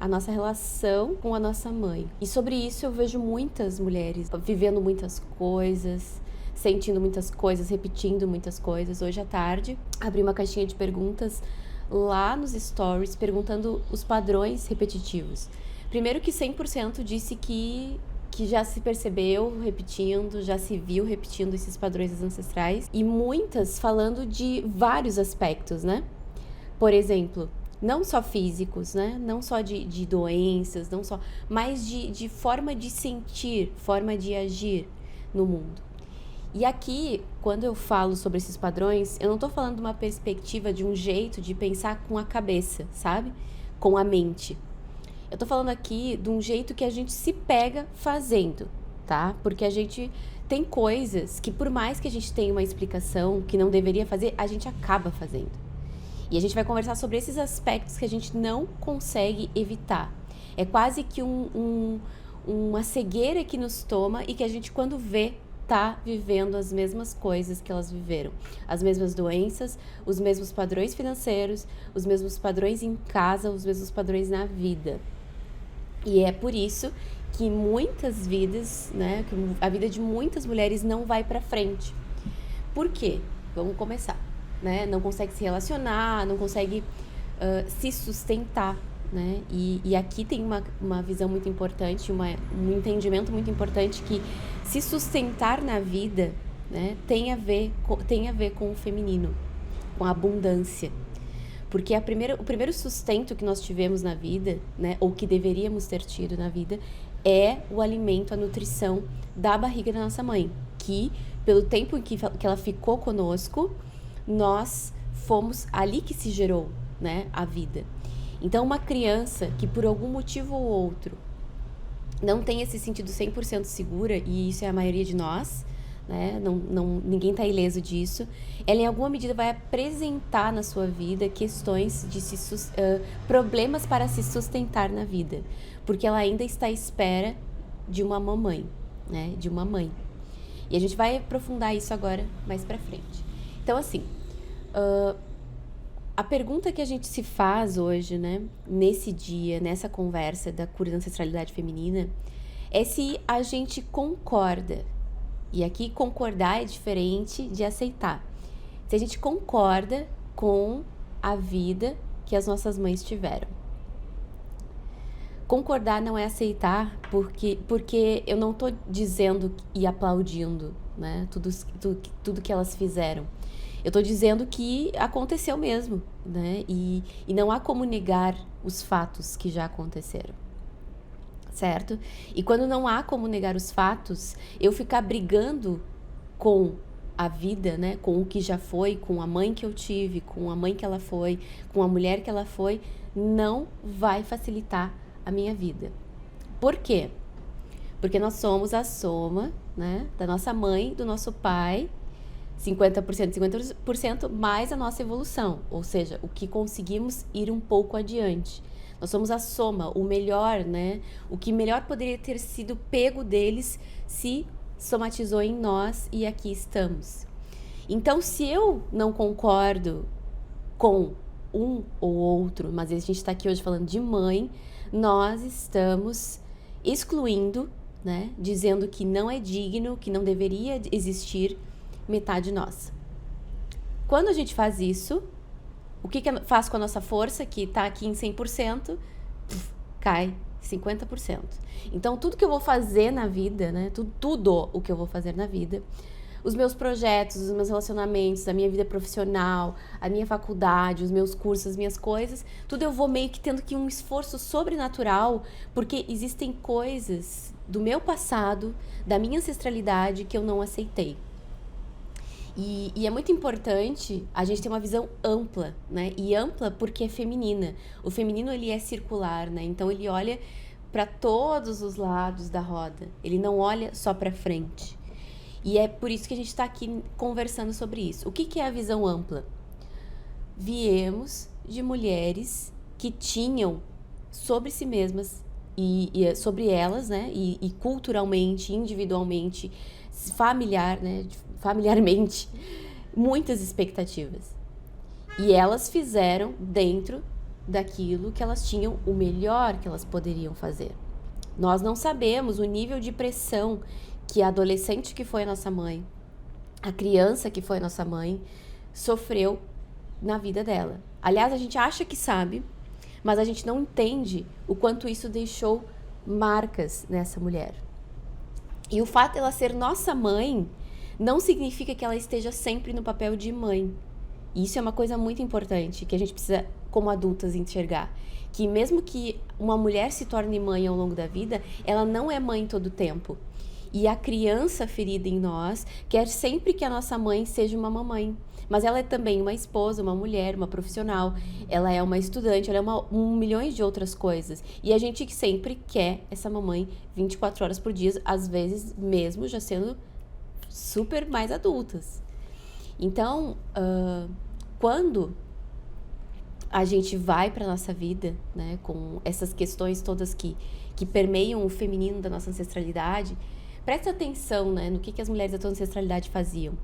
a nossa relação com a nossa mãe. E sobre isso eu vejo muitas mulheres vivendo muitas coisas, sentindo muitas coisas, repetindo muitas coisas. Hoje à tarde, abri uma caixinha de perguntas lá nos stories, perguntando os padrões repetitivos. Primeiro que 100% disse que já se percebeu repetindo, já se viu repetindo esses padrões ancestrais. E muitas falando de vários aspectos, né? Por exemplo, não só físicos, né? Não só de doenças, não só, mas de forma de sentir, forma de agir no mundo. E aqui, quando eu falo sobre esses padrões, eu não tô falando de uma perspectiva, de um jeito de pensar com a cabeça, sabe? Com a mente. Eu tô falando aqui de um jeito que a gente se pega fazendo, tá? Porque a gente tem coisas que, por mais que a gente tenha uma explicação que não deveria fazer, a gente acaba fazendo. E a gente vai conversar sobre esses aspectos que a gente não consegue evitar. É quase que uma cegueira que nos toma e que a gente, quando vê, tá vivendo as mesmas coisas que elas viveram. As mesmas doenças, os mesmos padrões financeiros, os mesmos padrões em casa, os mesmos padrões na vida. E é por isso que muitas vidas, né, que a vida de muitas mulheres não vai pra frente. Por quê? Vamos começar, né? Não consegue se relacionar, não consegue se sustentar, né? E aqui tem uma visão muito importante, um entendimento muito importante que se sustentar na vida, né, tem a ver com o feminino, com a abundância. Porque o primeiro sustento que nós tivemos na vida, né, ou que deveríamos ter tido na vida, é o alimento, a nutrição da barriga da nossa mãe. Que, pelo tempo em que ela ficou conosco, nós fomos ali que se gerou, né, a vida. Então, uma criança que, por algum motivo ou outro, não tem esse sentido 100% segura, e isso é a maioria de nós, né? Ninguém está ileso disso, ela em alguma medida vai apresentar na sua vida questões de problemas para se sustentar na vida, porque ela ainda está à espera de uma mamãe, né? De uma mãe. E a gente vai aprofundar isso agora mais pra frente. Então, assim, a pergunta que a gente se faz hoje, né, nesse dia, nessa conversa da cura da ancestralidade feminina, é se a gente concorda. E aqui concordar é diferente de aceitar. Se a gente concorda com a vida que as nossas mães tiveram. Concordar não é aceitar, porque eu não tô dizendo e aplaudindo, né, tudo que elas fizeram. Eu tô dizendo que aconteceu mesmo, né? E não há como negar os fatos que já aconteceram. Certo? E quando não há como negar os fatos, eu ficar brigando com a vida, né? Com o que já foi, com a mãe que eu tive, com a mãe que ela foi, com a mulher que ela foi, não vai facilitar a minha vida. Por quê? Porque nós somos a soma, né, da nossa mãe, do nosso pai, 50% mais a nossa evolução, ou seja, o que conseguimos ir um pouco adiante. Nós somos a soma, o melhor, né? O que melhor poderia ter sido pego deles se somatizou em nós e aqui estamos. Então, se eu não concordo com um ou outro, mas a gente está aqui hoje falando de mãe, nós estamos excluindo, né? Dizendo que não é digno, que não deveria existir metade nossa. Quando a gente faz isso, o que faz com a nossa força, que está aqui em 100%, cai 50%. Então, tudo que eu vou fazer na vida, né? Tudo o que eu vou fazer na vida, os meus projetos, os meus relacionamentos, a minha vida profissional, a minha faculdade, os meus cursos, as minhas coisas, tudo eu vou meio que tendo que um esforço sobrenatural, porque existem coisas do meu passado, da minha ancestralidade, que eu não aceitei. E é muito importante a gente ter uma visão ampla, né? E ampla porque é feminina. O feminino, ele é circular, né? Então, ele olha para todos os lados da roda. Ele não olha só para frente. E é por isso que a gente está aqui conversando sobre isso. O que é a visão ampla? Viemos de mulheres que tinham sobre si mesmas e sobre elas, né? E culturalmente, individualmente, familiarmente, muitas expectativas. E elas fizeram dentro daquilo que elas tinham, o melhor que elas poderiam fazer. Nós não sabemos o nível de pressão que a adolescente que foi a nossa mãe, a criança que foi a nossa mãe, sofreu na vida dela. Aliás, a gente acha que sabe, mas a gente não entende o quanto isso deixou marcas nessa mulher. E o fato de ela ser nossa mãe não significa que ela esteja sempre no papel de mãe. Isso é uma coisa muito importante que a gente precisa, como adultas, enxergar. Que mesmo que uma mulher se torne mãe ao longo da vida, ela não é mãe todo o tempo. E a criança ferida em nós quer sempre que a nossa mãe seja uma mamãe. Mas ela é também uma esposa, uma mulher, uma profissional. Ela é uma estudante, ela é milhões de outras coisas. E a gente sempre quer essa mamãe 24 horas por dia, às vezes mesmo já sendo super mais adultas. Então, quando a gente vai para nossa vida, né, com essas questões todas que permeiam o feminino da nossa ancestralidade, presta atenção, né, no que as mulheres da tua ancestralidade faziam.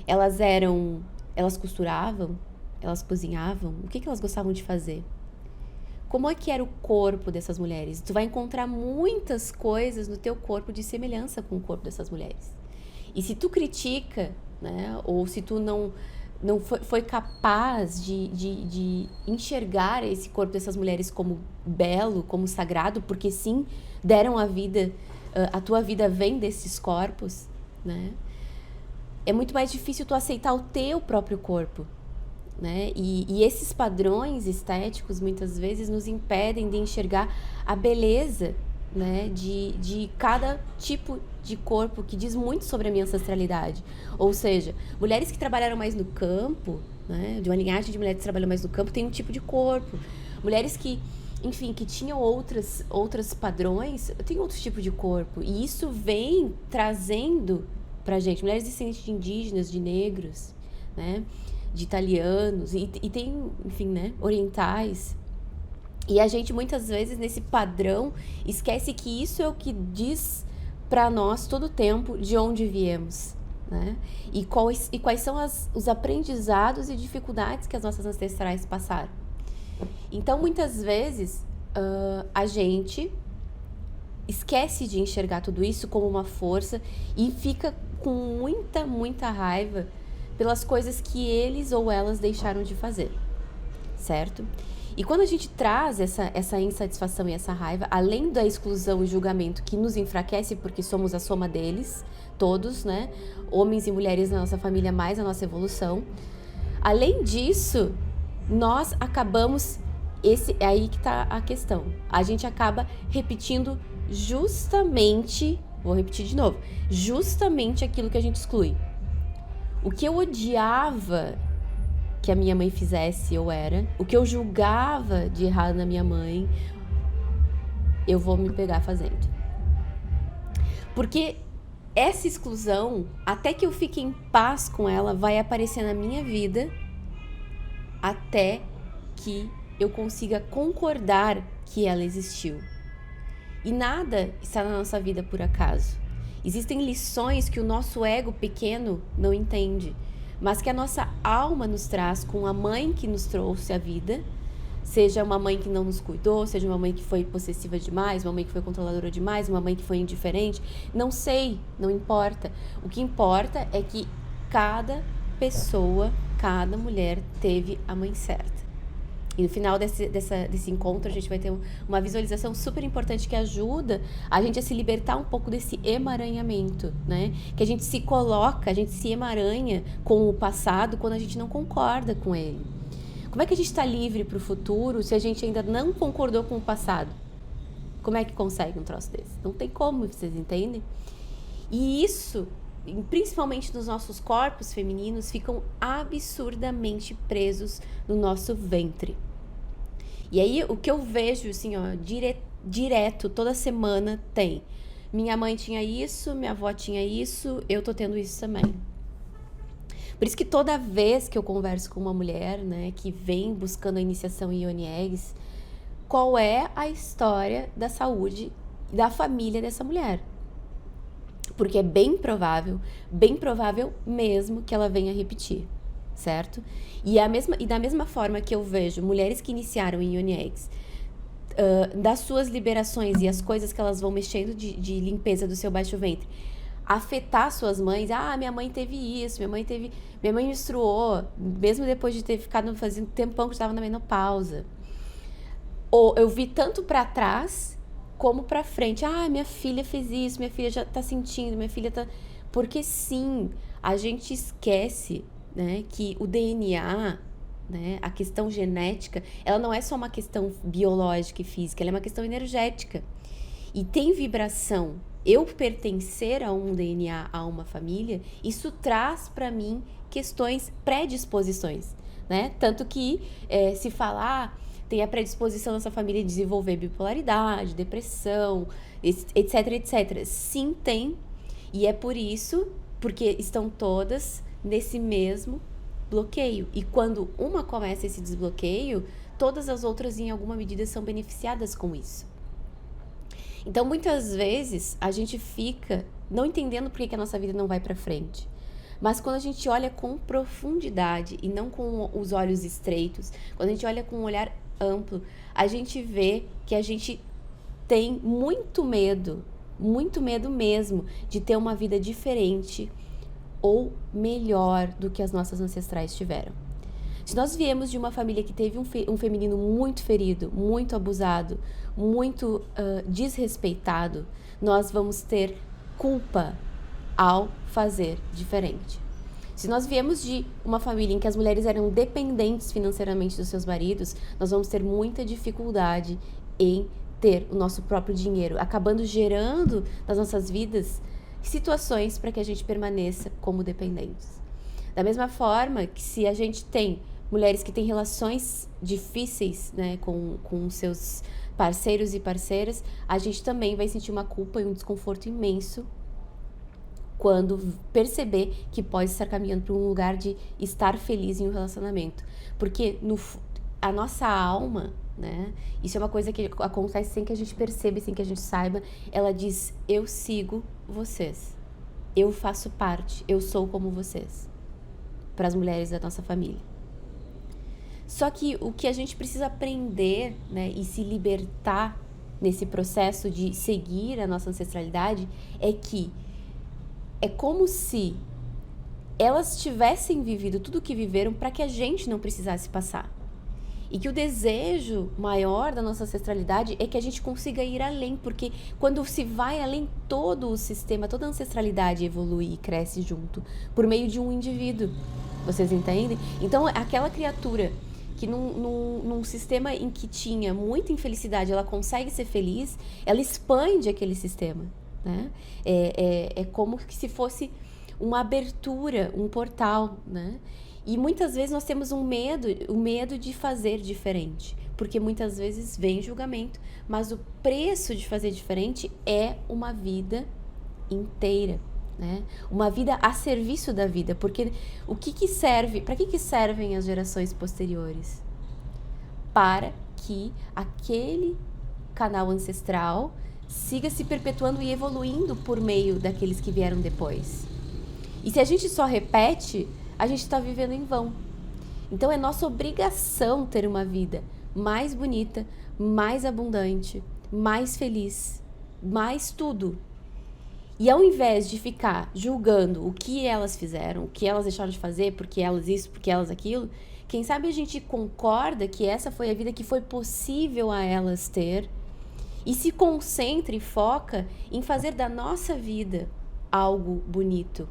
Elas costuravam, elas cozinhavam, o que elas gostavam de fazer? Como é que era o corpo dessas mulheres? Tu vai encontrar muitas coisas no teu corpo de semelhança com o corpo dessas mulheres. E se tu critica, né, ou se tu não foi capaz de enxergar esse corpo dessas mulheres como belo, como sagrado, porque sim, deram a vida, a tua vida vem desses corpos, né? É muito mais difícil tu aceitar o teu próprio corpo, né? E esses padrões estéticos muitas vezes nos impedem de enxergar a beleza, né, de cada tipo de corpo, que diz muito sobre a minha ancestralidade. Ou seja, mulheres que trabalharam mais no campo, né, de uma linhagem de mulheres que trabalham mais no campo, tem um tipo de corpo. Mulheres que, enfim, que tinham outros padrões, tem outro tipo de corpo. E isso vem trazendo pra gente, mulheres descendentes de indígenas, de negros, né, de italianos, e tem, enfim, né, orientais. E a gente, muitas vezes, nesse padrão, esquece que isso é o que diz para nós todo o tempo de onde viemos, né? E quais são os aprendizados e dificuldades que as nossas ancestrais passaram. Então, muitas vezes, a gente esquece de enxergar tudo isso como uma força e fica com muita raiva pelas coisas que eles ou elas deixaram de fazer, certo? E quando a gente traz essa insatisfação e essa raiva, além da exclusão e julgamento que nos enfraquece, porque somos a soma deles, todos, né? Homens e mulheres na nossa família, mais a nossa evolução. Além disso, nós acabamos... É aí que tá a questão. A gente acaba repetindo justamente... Vou repetir de novo. Justamente aquilo que a gente exclui. O que eu odiava que a minha mãe fizesse, o que eu julgava de errado na minha mãe, eu vou me pegar fazendo. Porque essa exclusão, até que eu fique em paz com ela, vai aparecer na minha vida até que eu consiga concordar que ela existiu. E nada está na nossa vida por acaso. Existem lições que o nosso ego pequeno não entende, mas que a nossa alma nos traz com a mãe que nos trouxe a vida, seja uma mãe que não nos cuidou, seja uma mãe que foi possessiva demais, uma mãe que foi controladora demais, uma mãe que foi indiferente, não sei, não importa. O que importa é que cada pessoa, cada mulher teve a mãe certa. E no final desse encontro a gente vai ter uma visualização super importante que ajuda a gente a se libertar um pouco desse emaranhamento, né? Que a gente se coloca, a gente se emaranha com o passado quando a gente não concorda com ele. Como é que a gente está livre para o futuro se a gente ainda não concordou com o passado? Como é que consegue um troço desse? Não tem como, vocês entendem? E isso, principalmente nos nossos corpos femininos, ficam absurdamente presos no nosso ventre. E aí, o que eu vejo, assim, ó, direto, toda semana tem. Minha mãe tinha isso, minha avó tinha isso, eu tô tendo isso também. Por isso que toda vez que eu converso com uma mulher, né, que vem buscando a iniciação em Yoni Eggs, qual é a história da saúde da família dessa mulher? Porque é bem provável mesmo que ela venha repetir, certo? E da mesma forma que eu vejo mulheres que iniciaram em Yoni Eggs, das suas liberações e as coisas que elas vão mexendo de limpeza do seu baixo ventre, afetar suas mães. Minha mãe teve isso, minha mãe menstruou, mesmo depois de ter ficado fazendo tempão que estava na menopausa. Ou eu vi tanto para trás como para frente. Minha filha fez isso, minha filha já tá sentindo, minha filha tá... Porque sim, a gente esquece, né, que o DNA, né, a questão genética, ela não é só uma questão biológica e física, ela é uma questão energética. E tem vibração. Eu pertencer a um DNA, a uma família, isso traz para mim questões, predisposições, né? Tanto que se falar, tem a predisposição dessa família de desenvolver bipolaridade, depressão, etc, etc. Sim, tem. E é por isso, porque estão todas nesse mesmo bloqueio. E quando uma começa esse desbloqueio, todas as outras, em alguma medida, são beneficiadas com isso. Então, muitas vezes, a gente fica não entendendo por que a nossa vida não vai para frente. Mas quando a gente olha com profundidade e não com os olhos estreitos, quando a gente olha com um olhar amplo, a gente vê que a gente tem muito medo mesmo de ter uma vida diferente ou melhor do que as nossas ancestrais tiveram. Se nós viemos de uma família que teve um feminino muito ferido, muito abusado, muito desrespeitado, nós vamos ter culpa ao fazer diferente. Se nós viemos de uma família em que as mulheres eram dependentes financeiramente dos seus maridos, nós vamos ter muita dificuldade em ter o nosso próprio dinheiro, acabando gerando nas nossas vidas situações para que a gente permaneça como dependentes. Da mesma forma que se a gente tem mulheres que têm relações difíceis, né, com seus parceiros e parceiras, a gente também vai sentir uma culpa e um desconforto imenso quando perceber que pode estar caminhando para um lugar de estar feliz em um relacionamento. Porque a nossa alma, né, isso é uma coisa que acontece sem que a gente perceba, sem que a gente saiba, ela diz: eu sigo vocês, eu faço parte, eu sou como vocês, para as mulheres da nossa família. Só que o que a gente precisa aprender, né, e se libertar nesse processo de seguir a nossa ancestralidade é que é como se elas tivessem vivido tudo o que viveram para que a gente não precisasse passar. E que o desejo maior da nossa ancestralidade é que a gente consiga ir além, porque quando se vai além, todo o sistema, toda a ancestralidade evolui e cresce junto, por meio de um indivíduo. Vocês entendem? Então, aquela criatura que num sistema em que tinha muita infelicidade, ela consegue ser feliz, ela expande aquele sistema, né? É como se fosse uma abertura, um portal, né? E muitas vezes nós temos o medo de fazer diferente, porque muitas vezes vem julgamento, mas o preço de fazer diferente é uma vida inteira, né? Uma vida a serviço da vida, porque o que serve, para que servem as gerações posteriores? Para que aquele canal ancestral siga se perpetuando e evoluindo por meio daqueles que vieram depois. E se a gente só repete, a gente está vivendo em vão. Então é nossa obrigação ter uma vida mais bonita, mais abundante, mais feliz, mais tudo. E ao invés de ficar julgando o que elas fizeram, o que elas deixaram de fazer, porque elas isso, porque elas aquilo, quem sabe a gente concorda que essa foi a vida que foi possível a elas ter e se concentra e foca em fazer da nossa vida algo bonito.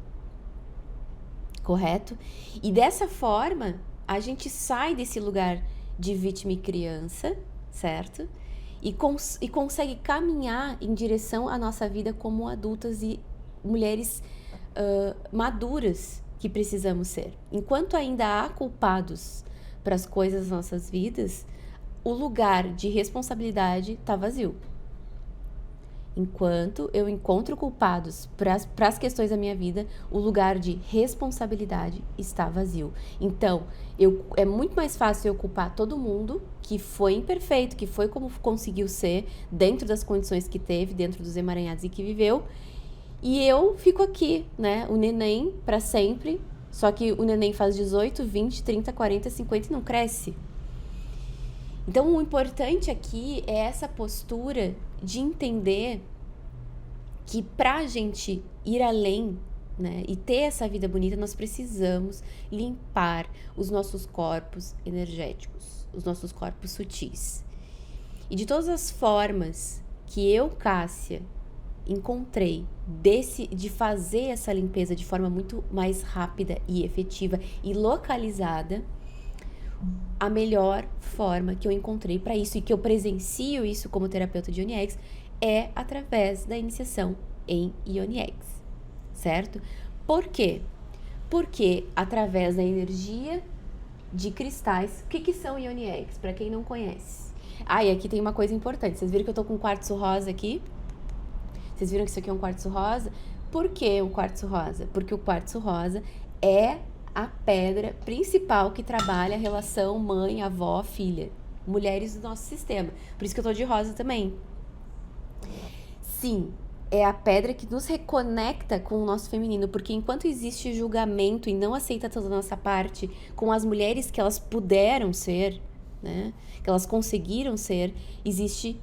Correto? E dessa forma, a gente sai desse lugar de vítima e criança, certo? E consegue caminhar em direção à nossa vida como adultas e mulheres maduras que precisamos ser. Enquanto ainda há culpados para as coisas das nossas vidas, o lugar de responsabilidade está vazio. Enquanto eu encontro culpados para as questões da minha vida, o lugar de responsabilidade está vazio. Então, é muito mais fácil eu culpar todo mundo que foi imperfeito, que foi como conseguiu ser, dentro das condições que teve, dentro dos emaranhados e que viveu, e eu fico aqui, né, o neném para sempre, Só que o neném faz 18, 20, 30, 40, 50 e não cresce. Então, o importante aqui é essa postura de entender que pra gente ir além, né, e ter essa vida bonita, nós precisamos limpar os nossos corpos energéticos, os nossos corpos sutis. E de todas as formas que eu, Cássia, encontrei de fazer essa limpeza de forma muito mais rápida e efetiva e localizada, a melhor forma que eu encontrei para isso e que eu presencio isso como terapeuta de Ioni Eggs é através da iniciação em Ioni Eggs, certo? Por quê? Porque através da energia de cristais, o que são Ioni Eggs, para quem não conhece? E aqui tem uma coisa importante, vocês viram que eu tô com um quartzo rosa aqui? Vocês viram que isso aqui é um quartzo rosa? Por que o quartzo rosa? Porque o quartzo rosa é a pedra principal que trabalha a relação mãe, avó, filha, mulheres do nosso sistema. Por isso que eu tô de rosa também. Sim, é a pedra que nos reconecta com o nosso feminino, porque enquanto existe julgamento e não aceitação da nossa parte com as mulheres que elas puderam ser, né, que elas conseguiram ser, existe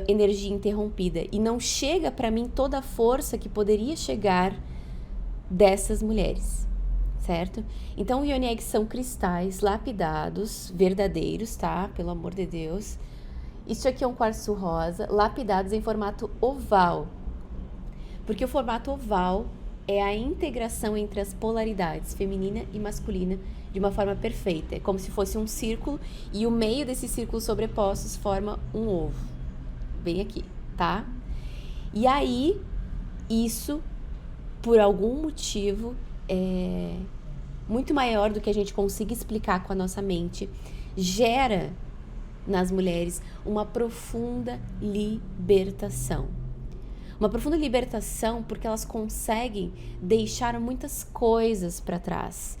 energia interrompida e não chega para mim toda a força que poderia chegar dessas mulheres, certo? Então, os Ioni Eggs são cristais lapidados, verdadeiros, tá? Pelo amor de Deus. Isso aqui é um quartzo rosa, lapidados em formato oval, porque o formato oval é a integração entre as polaridades feminina e masculina de uma forma perfeita. É como se fosse um círculo e o meio desses círculos sobrepostos forma um ovo. Bem aqui, tá? E aí, isso, por algum motivo, muito maior do que a gente consiga explicar com a nossa mente, gera nas mulheres uma profunda libertação. Uma profunda libertação porque elas conseguem deixar muitas coisas para trás.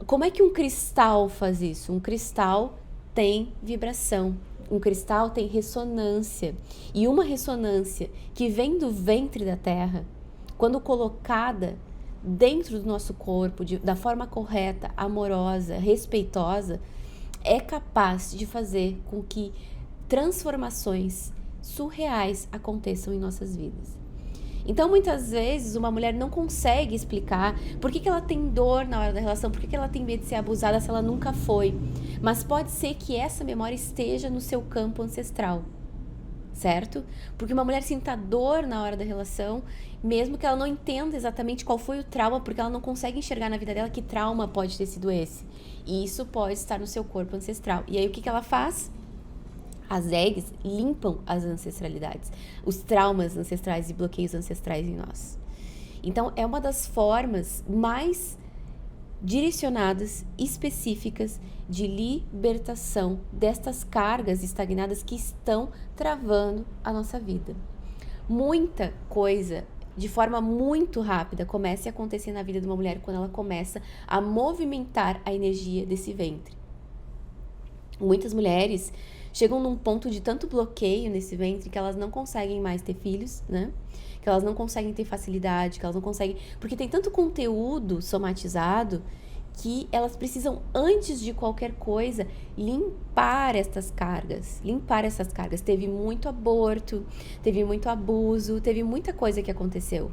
Como é que um cristal faz isso? Um cristal tem vibração. Um cristal tem ressonância, e uma ressonância que vem do ventre da terra, quando colocada dentro do nosso corpo, da forma correta, amorosa, respeitosa, é capaz de fazer com que transformações surreais aconteçam em nossas vidas. Então, muitas vezes, uma mulher não consegue explicar por que ela tem dor na hora da relação, por que ela tem medo de ser abusada se ela nunca foi. Mas pode ser que essa memória esteja no seu campo ancestral, certo? Porque uma mulher sinta dor na hora da relação, mesmo que ela não entenda exatamente qual foi o trauma, porque ela não consegue enxergar na vida dela que trauma pode ter sido esse. E isso pode estar no seu corpo ancestral. E aí, o que ela faz? As eggs limpam as ancestralidades, os traumas ancestrais e bloqueios ancestrais em nós. Então, é uma das formas mais direcionadas, específicas de libertação destas cargas estagnadas que estão travando a nossa vida. Muita coisa, de forma muito rápida, começa a acontecer na vida de uma mulher quando ela começa a movimentar a energia desse ventre. Muitas mulheres chegam num ponto de tanto bloqueio nesse ventre que elas não conseguem mais ter filhos, né? Que elas não conseguem ter facilidade, que elas não conseguem... Porque tem tanto conteúdo somatizado que elas precisam, antes de qualquer coisa, limpar essas cargas. Limpar essas cargas. Teve muito aborto, teve muito abuso, teve muita coisa que aconteceu.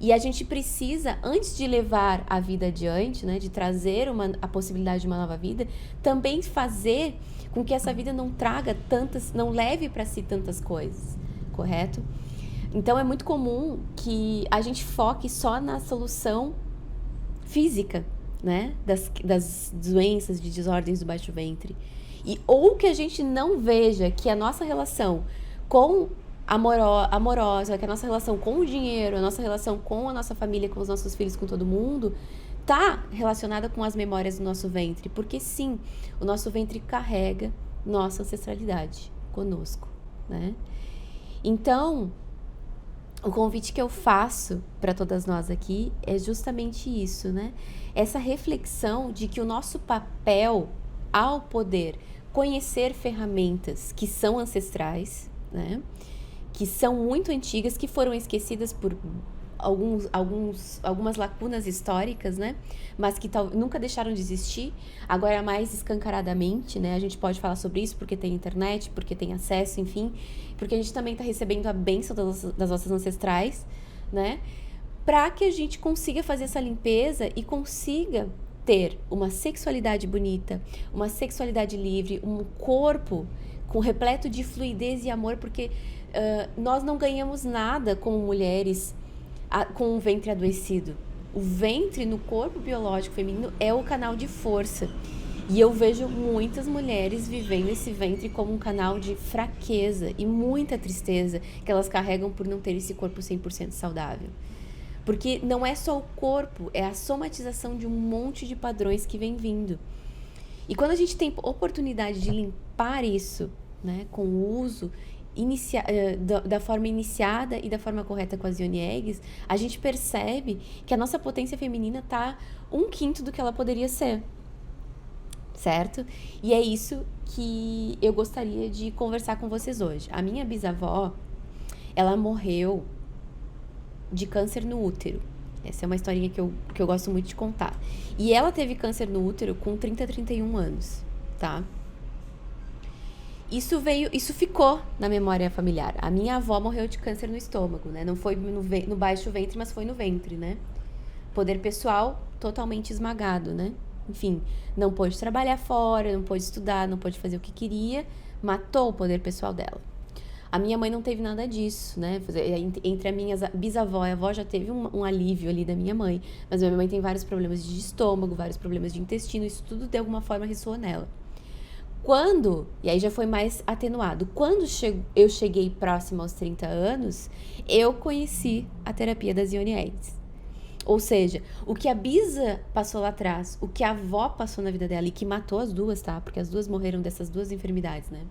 E a gente precisa, antes de levar a vida adiante, né, de trazer a possibilidade de uma nova vida, também fazer com que essa vida não traga não leve para si tantas coisas, correto? Então é muito comum que a gente foque só na solução física, né, das doenças, de desordens do baixo ventre. Ou que a gente não veja que a nossa relação com amorosa, que a nossa relação com o dinheiro, a nossa relação com a nossa família, com os nossos filhos, com todo mundo, tá relacionada com as memórias do nosso ventre, porque sim, o nosso ventre carrega nossa ancestralidade conosco, né? Então, o convite que eu faço para todas nós aqui é justamente isso, né? Essa reflexão de que o nosso papel, ao poder conhecer ferramentas que são ancestrais, né? Que são muito antigas, que foram esquecidas por algumas lacunas históricas, né? Mas que nunca deixaram de existir, agora mais escancaradamente, né? A gente pode falar sobre isso porque tem internet, porque tem acesso, enfim, porque a gente também está recebendo a bênção das nossas ancestrais, né? Para que a gente consiga fazer essa limpeza e consiga ter uma sexualidade bonita, uma sexualidade livre, um corpo com repleto de fluidez e amor, porque nós não ganhamos nada como mulheres com um ventre adoecido. O ventre no corpo biológico feminino é o canal de força. E eu vejo muitas mulheres vivendo esse ventre como um canal de fraqueza e muita tristeza que elas carregam por não ter esse corpo 100% saudável. Porque não é só o corpo, é a somatização de um monte de padrões que vem vindo. E quando a gente tem oportunidade de limpar isso, né, com o uso da forma iniciada e da forma correta com as Yoni Eggs, a gente percebe que a nossa potência feminina está 1/5 do que ela poderia ser. Certo? E é isso que eu gostaria de conversar com vocês hoje. A minha bisavó, ela morreu de câncer no útero. Essa é uma historinha que eu gosto muito de contar. E ela teve câncer no útero com 31 anos, tá? Isso ficou na memória familiar. A minha avó morreu de câncer no estômago, né? Não foi no baixo ventre, mas foi no ventre, né? Poder pessoal totalmente esmagado, né? Enfim, não pôde trabalhar fora, não pôde estudar, não pôde fazer o que queria, matou o poder pessoal dela. A minha mãe não teve nada disso, né? Entre a minha bisavó e a avó já teve um alívio ali da minha mãe, mas a minha mãe tem vários problemas de estômago, vários problemas de intestino, isso tudo de alguma forma ressoou nela. E aí já foi mais atenuado, quando eu cheguei próximo aos 30 anos, eu conheci a terapia das Yoni Eggs. Ou seja, o que a bisa passou lá atrás, o que a avó passou na vida dela e que matou as duas, tá? Porque as duas morreram dessas duas enfermidades, né?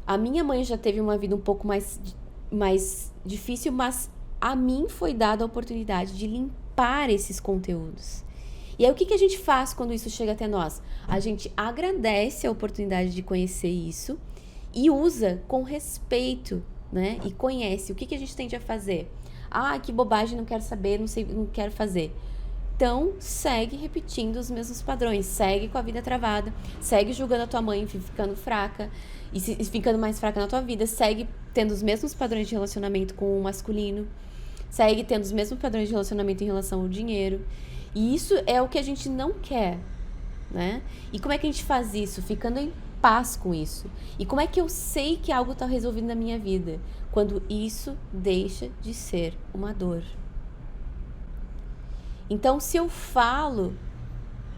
A minha mãe já teve uma vida um pouco mais difícil, mas a mim foi dada a oportunidade de limpar esses conteúdos. E aí o que a gente faz quando isso chega até nós? A gente agradece a oportunidade de conhecer isso e usa com respeito, né? E conhece. O que a gente tende a fazer? Ah, que bobagem, não quero saber, não quero fazer. Então, segue repetindo os mesmos padrões, segue com a vida travada, segue julgando a tua mãe, ficando fraca e ficando mais fraca na tua vida, segue tendo os mesmos padrões de relacionamento com o masculino, segue tendo os mesmos padrões de relacionamento em relação ao dinheiro. E isso é o que a gente não quer, né? E como é que a gente faz isso? Ficando em paz com isso. E como é que eu sei que algo está resolvido na minha vida? Quando isso deixa de ser uma dor. Então, se eu falo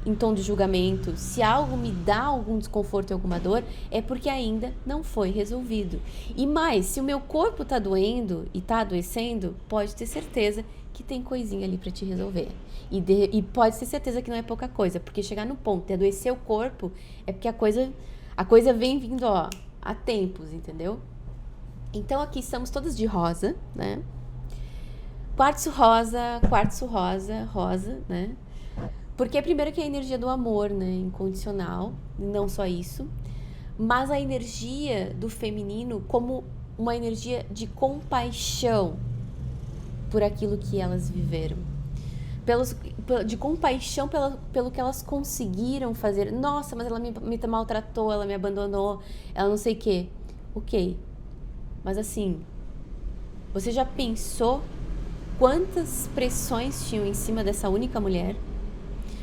em tom de julgamento, se algo me dá algum desconforto e alguma dor, é porque ainda não foi resolvido. E mais, se o meu corpo tá doendo e tá adoecendo, pode ter certeza que tem coisinha ali para te resolver. E pode ter certeza que não é pouca coisa, porque chegar no ponto de adoecer o corpo é porque a coisa vem vindo, ó, há tempos, entendeu? Então aqui estamos todas de rosa, né? Quartzo rosa, né? Porque primeiro que é a energia do amor, né? Incondicional, não só isso, mas a energia do feminino como uma energia de compaixão por aquilo que elas viveram. De compaixão pelo que elas conseguiram fazer. Nossa, mas ela me maltratou, ela me abandonou, ela não sei o quê. Ok, mas assim, você já pensou quantas pressões tinham em cima dessa única mulher?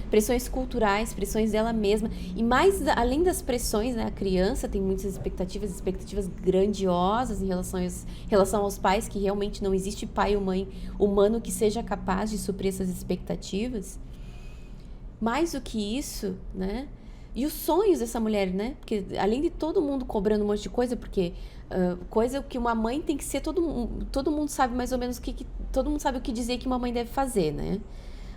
Pressões culturais, pressões dela mesma. E mais, além das pressões, né, a criança tem muitas expectativas grandiosas em relação aos pais, que realmente não existe pai ou mãe humano que seja capaz de suprir essas expectativas. Mais do que isso, né? E os sonhos dessa mulher, né? Porque além de todo mundo cobrando um monte de coisa, porque coisa que uma mãe tem que ser, todo mundo sabe mais ou menos todo mundo sabe o que dizer que uma mãe deve fazer, né?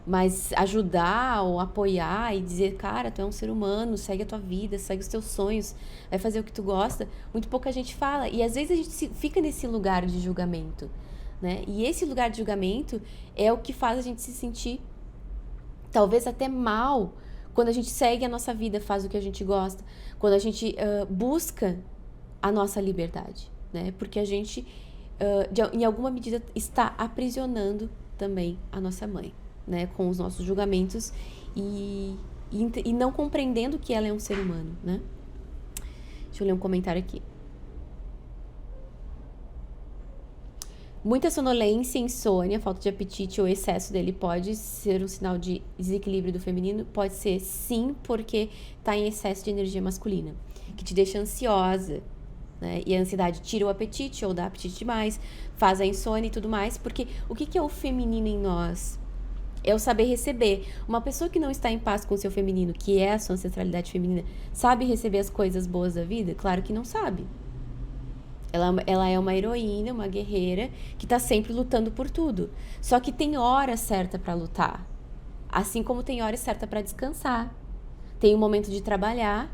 Mas ajudar ou apoiar e dizer, cara, tu é um ser humano, segue a tua vida, segue os teus sonhos, vai fazer o que tu gosta, muito pouca gente fala. E às vezes a gente fica nesse lugar de julgamento, né? E esse lugar de julgamento é o que faz a gente se sentir talvez até mal quando a gente segue a nossa vida, faz o que a gente gosta, quando a gente busca a nossa liberdade, né? Porque a gente em alguma medida, está aprisionando também a nossa mãe, né? Com os nossos julgamentos e não compreendendo que ela é um ser humano, né? Deixa eu ler um comentário aqui. Muita sonolência, insônia, falta de apetite ou excesso dele pode ser um sinal de desequilíbrio do feminino? Pode ser, sim, porque está em excesso de energia masculina, que te deixa ansiosa, né? E a ansiedade tira o apetite ou dá apetite demais, faz a insônia e tudo mais, porque o que é o feminino em nós? É o saber receber. Uma pessoa que não está em paz com o seu feminino, que é a sua ancestralidade feminina, sabe receber as coisas boas da vida? Claro que não sabe. Ela é uma heroína, uma guerreira, que tá sempre lutando por tudo. Só que tem hora certa para lutar. Assim como tem hora certa para descansar. Tem um momento de trabalhar,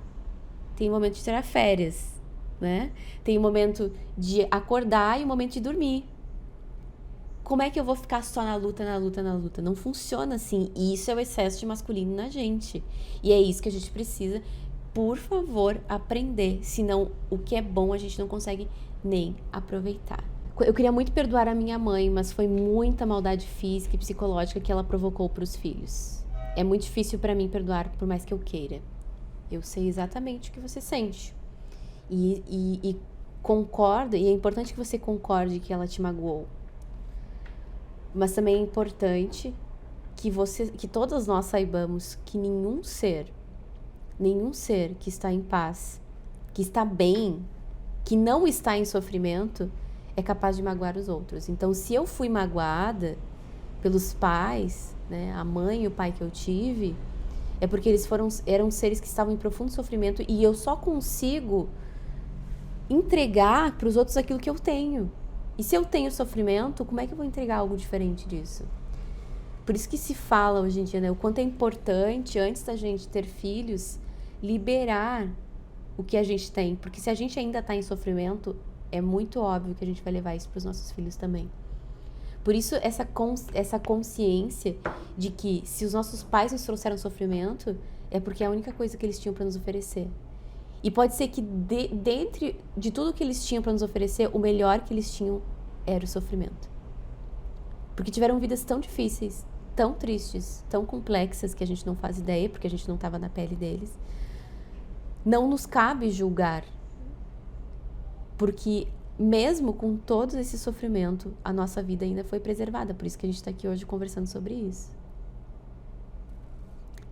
tem um momento de tirar férias, né? Tem um momento de acordar e um momento de dormir. Como é que eu vou ficar só na luta, na luta, na luta? Não funciona assim. Isso é o excesso de masculino na gente. E é isso que a gente precisa, por favor, aprender. Senão, o que é bom a gente não consegue nem aproveitar. Eu queria muito perdoar a minha mãe, mas foi muita maldade física e psicológica que ela provocou para os filhos. É muito difícil para mim perdoar, por mais que eu queira. Eu sei exatamente o que você sente. E concordo, e é importante que você concorde que ela te magoou. Mas também é importante que todas nós saibamos que nenhum ser que está em paz, que está bem, que não está em sofrimento, é capaz de magoar os outros. Então, se eu fui magoada pelos pais, né, a mãe e o pai que eu tive, é porque eram seres que estavam em profundo sofrimento e eu só consigo entregar para os outros aquilo que eu tenho. E se eu tenho sofrimento, como é que eu vou entregar algo diferente disso? Por isso que se fala hoje em dia, né, o quanto é importante, antes da gente ter filhos, liberar o que a gente tem. Porque se a gente ainda está em sofrimento, é muito óbvio que a gente vai levar isso para os nossos filhos também. Por isso, essa consciência de que se os nossos pais nos trouxeram sofrimento, é porque é a única coisa que eles tinham para nos oferecer. E pode ser que dentro de tudo que eles tinham para nos oferecer, o melhor que eles tinham era o sofrimento. Porque tiveram vidas tão difíceis, tão tristes, tão complexas, que a gente não faz ideia, porque a gente não estava na pele deles. Não nos cabe julgar, porque mesmo com todo esse sofrimento, a nossa vida ainda foi preservada. Por isso que a gente está aqui hoje conversando sobre isso.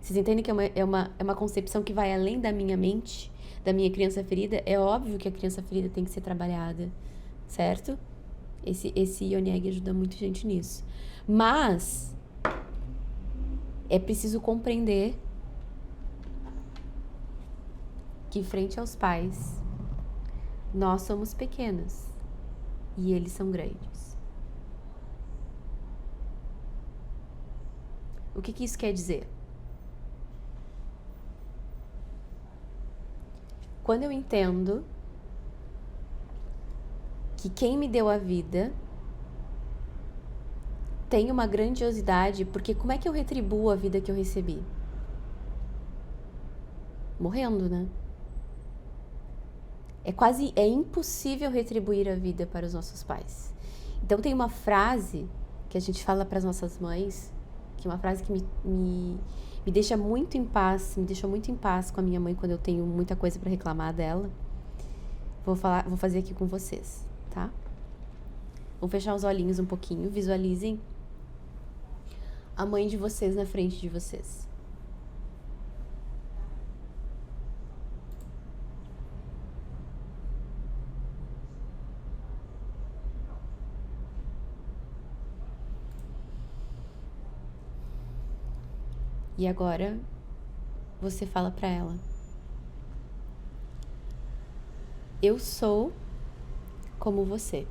Vocês entendem que é uma concepção que vai além da minha mente, da minha criança ferida? É óbvio que a criança ferida tem que ser trabalhada, certo? Esse Yoni ajuda muito gente nisso. Mas é preciso compreender que frente aos pais, nós somos pequenos e eles são grandes. O que isso quer dizer? Quando eu entendo que quem me deu a vida tem uma grandiosidade, porque como é que eu retribuo a vida que eu recebi? Morrendo, né? É impossível retribuir a vida para os nossos pais. Então tem uma frase que a gente fala para as nossas mães, que é uma frase que me deixa muito em paz, me deixou muito em paz com a minha mãe quando eu tenho muita coisa para reclamar dela. Vou fazer aqui com vocês, tá? Vou fechar os olhinhos um pouquinho, visualizem a mãe de vocês na frente de vocês. E agora você fala para ela: eu sou como você.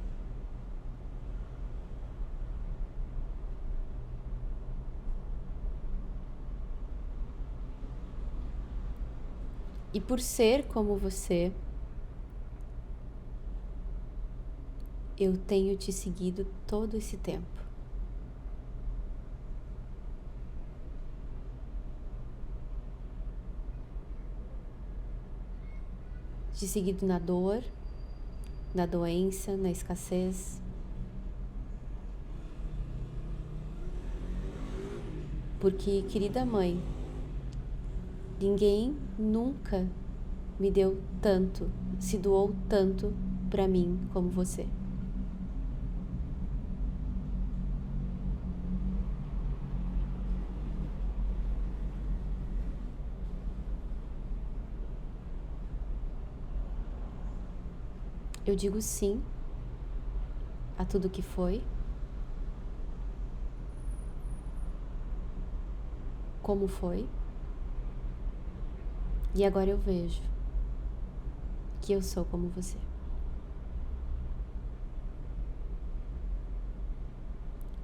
E por ser como você, eu tenho te seguido todo esse tempo. Te seguido na dor, na doença, na escassez, Porque, querida mãe, ninguém nunca me deu tanto, se doou tanto pra mim como você. Eu digo sim a tudo que foi, como foi, e agora eu vejo que eu sou como você.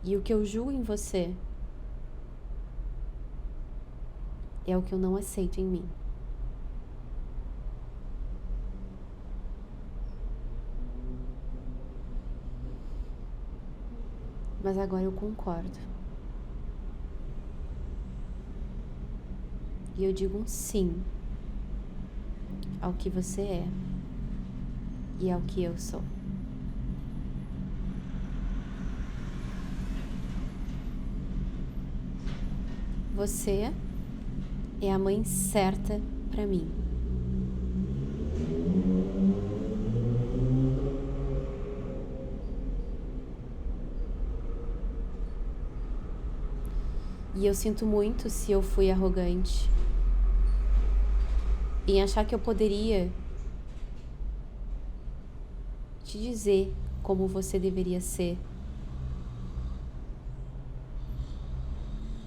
E o que eu julgo em você é o que eu não aceito em mim. Mas agora eu concordo. E eu digo um sim ao que você é e ao que eu sou. Você é a mãe certa pra mim. E eu sinto muito se eu fui arrogante em achar que eu poderia te dizer como você deveria ser.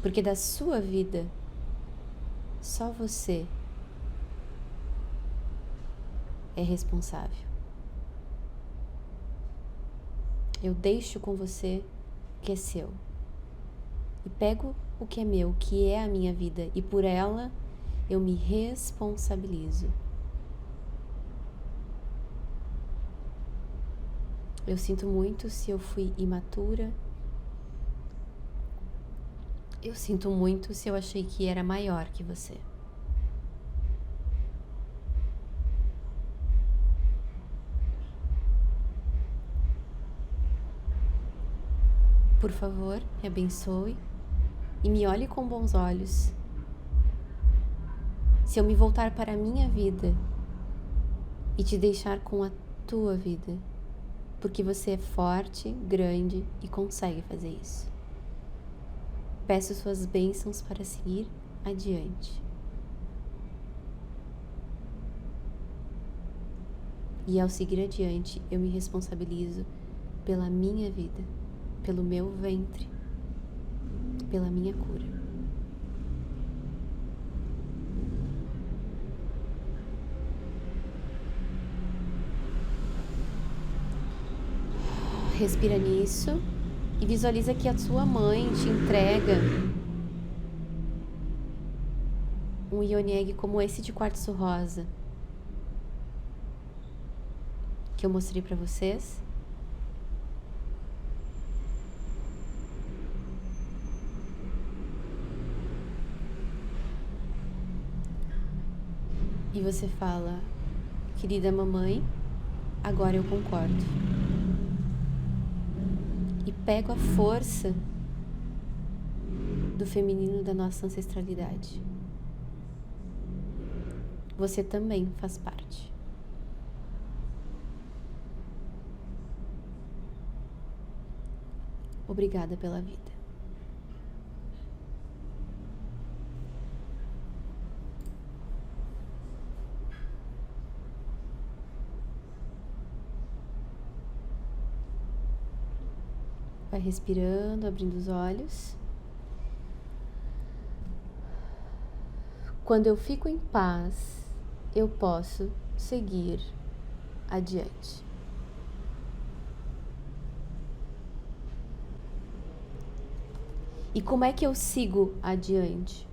Porque da sua vida, só você é responsável. Eu deixo com você o que é seu. E pego o que é meu, que é a minha vida, e por ela eu me responsabilizo. Eu sinto muito se eu fui imatura. Eu sinto muito se eu achei que era maior que você. Por favor, me abençoe e me olhe com bons olhos. Se eu me voltar para a minha vida e te deixar com a tua vida, porque você é forte, grande e consegue fazer isso. Peço suas bênçãos para seguir adiante. E ao seguir adiante, eu me responsabilizo pela minha vida, pelo meu ventre, pela minha cura. Respira nisso e visualiza que a sua mãe te entrega um ioneg como esse de quartzo rosa que eu mostrei para vocês. E você fala: querida mamãe, agora eu concordo. E pego a força do feminino da nossa ancestralidade. Você também faz parte. Obrigada pela vida. Vai respirando, abrindo os olhos. Quando eu fico em paz, eu posso seguir adiante. E como é que eu sigo adiante?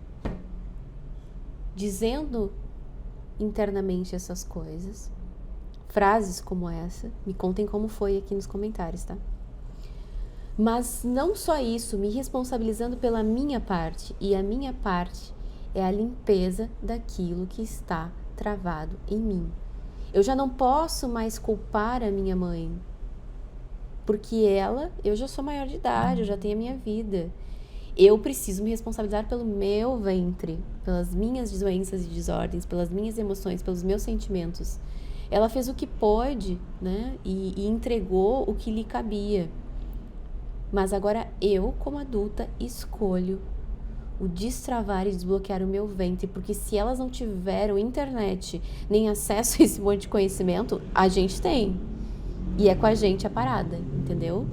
Dizendo internamente essas coisas, frases como essa, me contem como foi aqui nos comentários, tá? Mas não só isso, me responsabilizando pela minha parte, e a minha parte é a limpeza daquilo que está travado em mim. Eu já não posso mais culpar a minha mãe, porque eu já sou maior de idade, eu já tenho a minha vida. Eu preciso me responsabilizar pelo meu ventre, pelas minhas doenças e desordens, pelas minhas emoções, pelos meus sentimentos. Ela fez o que pôde, né? E entregou o que lhe cabia. Mas agora eu, como adulta, escolho o destravar e desbloquear o meu ventre, porque se elas não tiveram internet nem acesso a esse monte de conhecimento, a gente tem. E é com a gente a parada, entendeu?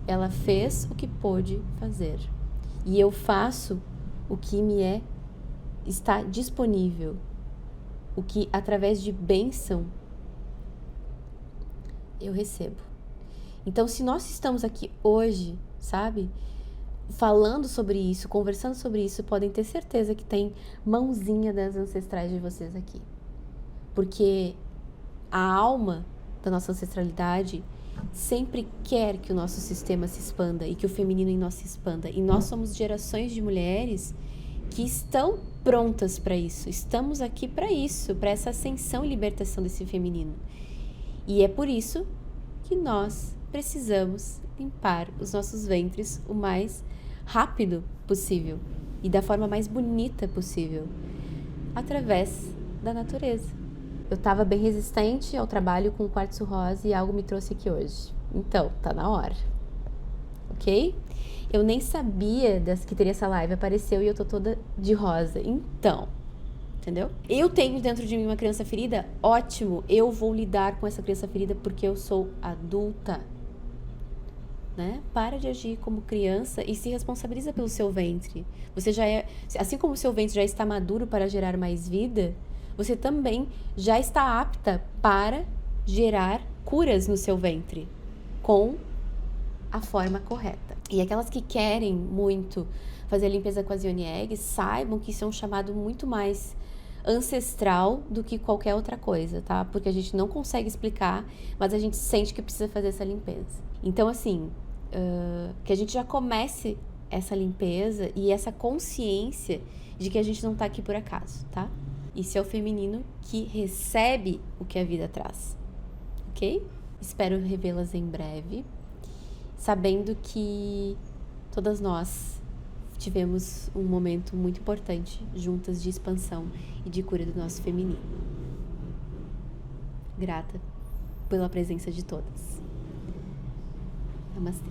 Ela fez o que pôde fazer. E eu faço o que está disponível. O que, através de bênção, eu recebo. Então, se nós estamos aqui hoje, sabe, falando sobre isso, conversando sobre isso, podem ter certeza que tem mãozinha das ancestrais de vocês aqui. Porque a alma da nossa ancestralidade sempre quer que o nosso sistema se expanda e que o feminino em nós se expanda. E nós somos gerações de mulheres que estão prontas para isso. Estamos aqui para isso, para essa ascensão e libertação desse feminino. E é por isso que nós precisamos limpar os nossos ventres o mais rápido possível e da forma mais bonita possível, através da natureza. Eu estava bem resistente ao trabalho com o quartzo rosa e algo me trouxe aqui hoje. Então, tá na hora. Ok? Eu nem sabia que teria essa live, apareceu e eu tô toda de rosa. Então, entendeu? Eu tenho dentro de mim uma criança ferida, ótimo. Eu vou lidar com essa criança ferida porque eu sou adulta. Né? Para de agir como criança e se responsabiliza pelo seu ventre. Você já é, assim como o seu ventre já está maduro para gerar mais vida, você também já está apta para gerar curas no seu ventre com a forma correta. E aquelas que querem muito fazer a limpeza com as Yoni Eggs, saibam que isso é um chamado muito mais ancestral do que qualquer outra coisa, tá? Porque a gente não consegue explicar, mas a gente sente que precisa fazer essa limpeza. Então, assim, que a gente já comece essa limpeza e essa consciência de que a gente não tá aqui por acaso, tá? Isso é o feminino que recebe o que a vida traz, ok? Espero revê-las em breve, sabendo que todas nós tivemos um momento muito importante juntas de expansão e de cura do nosso feminino. Grata pela presença de todas. Namastê.